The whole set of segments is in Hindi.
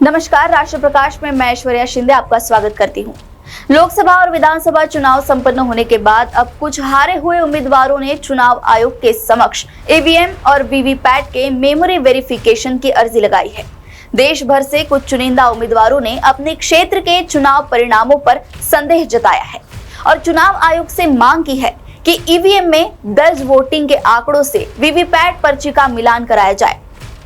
नमस्कार, राष्ट्र प्रकाश में मैं ऐश्वर्या शिंदे आपका स्वागत करती हूँ। लोकसभा और विधानसभा चुनाव संपन्न होने के बाद अब कुछ हारे हुए उम्मीदवारों ने चुनाव आयोग के समक्ष ईवीएम और वीवीपैट के मेमोरी वेरिफिकेशन की अर्जी लगाई है। देश भर से कुछ चुनिंदा उम्मीदवारों ने अपने क्षेत्र के चुनाव परिणामों पर संदेह जताया है और चुनाव आयोग से मांग की है कि ईवीएम में दर्ज वोटिंग के आंकड़ों से वीवीपैट पर्ची का मिलान कराया जाए।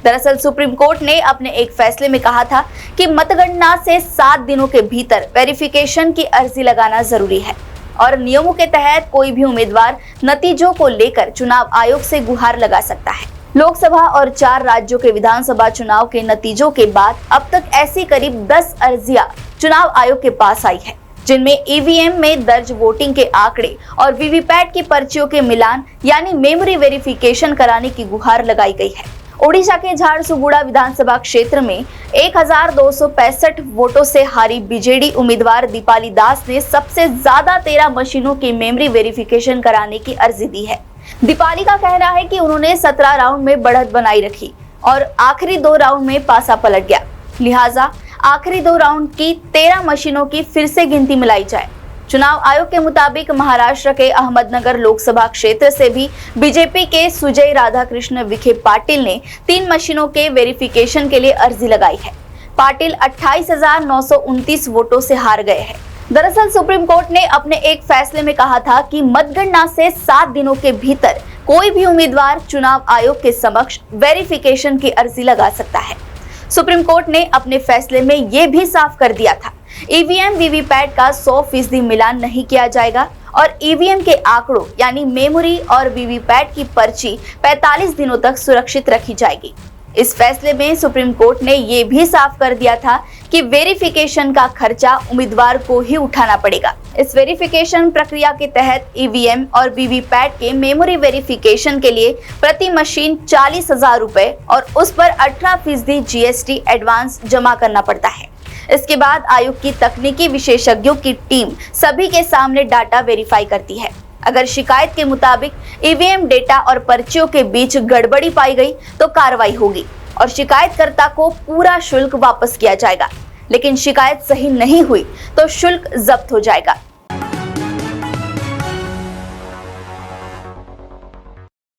दरअसल सुप्रीम कोर्ट ने अपने एक फैसले में कहा था कि मतगणना से 7 दिनों के भीतर वेरिफिकेशन की अर्जी लगाना जरूरी है और नियमों के तहत कोई भी उम्मीदवार नतीजों को लेकर चुनाव आयोग से गुहार लगा सकता है। लोकसभा और 4 राज्यों के विधानसभा चुनाव के नतीजों के बाद अब तक ऐसी करीब 10 अर्जियां चुनाव आयोग के पास आई है, जिनमें ईवीएम में दर्ज वोटिंग के आंकड़े और वीवीपैट की पर्चियों के मिलान यानी मेमोरी वेरिफिकेशन कराने की गुहार लगाई गई है। ओडिशा के झारसुगुड़ा विधानसभा क्षेत्र में 1265 वोटों से हारी बीजेडी उम्मीदवार दीपाली दास ने सबसे ज्यादा 13 मशीनों की मेमोरी वेरिफिकेशन कराने की अर्जी दी है। दीपाली का कहना है कि उन्होंने 17 राउंड में बढ़त बनाई रखी और आखिरी 2 राउंड में पासा पलट गया, लिहाजा आखिरी 2 राउंड की 13 मशीनों की फिर से गिनती मिलाई जाए। चुनाव आयोग के मुताबिक महाराष्ट्र के अहमदनगर लोकसभा क्षेत्र से भी बीजेपी के सुजय राधाकृष्ण विखे पाटिल ने 3 मशीनों के वेरिफिकेशन के लिए अर्जी लगाई है। पाटिल 28,929 वोटों से हार गए हैं। दरअसल सुप्रीम कोर्ट ने अपने एक फैसले में कहा था कि मतगणना से 7 दिनों के भीतर कोई भी उम्मीदवार चुनाव आयोग के समक्ष वेरिफिकेशन की अर्जी लगा सकता है। सुप्रीम कोर्ट ने अपने फैसले में ये भी साफ कर दिया था, ईवीएम वीवीपैट का 100% मिलान नहीं किया जाएगा और ईवीएम के आंकड़ों यानी मेमोरी और वीवीपैट की पर्ची 45 दिनों तक सुरक्षित रखी जाएगी। इस फैसले में सुप्रीम कोर्ट ने ये भी साफ कर दिया था कि वेरिफिकेशन का खर्चा उम्मीदवार को ही उठाना पड़ेगा। इस वेरिफिकेशन प्रक्रिया के तहत ईवीएम और वीवीपैट के मेमोरी वेरिफिकेशन के लिए प्रति मशीन 40,000 रुपए और उस पर 18% जीएसटी एडवांस जमा करना पड़ता है। इसके बाद आयोग की तकनीकी विशेषज्ञों की टीम सभी के सामने डाटा वेरीफाई करती है। अगर शिकायत के मुताबिक ईवीएम डेटा और पर्चियों के बीच गड़बड़ी पाई गई तो कार्रवाई होगी और शिकायतकर्ता को पूरा शुल्क वापस किया जाएगा, लेकिन शिकायत सही नहीं हुई तो शुल्क जब्त हो जाएगा।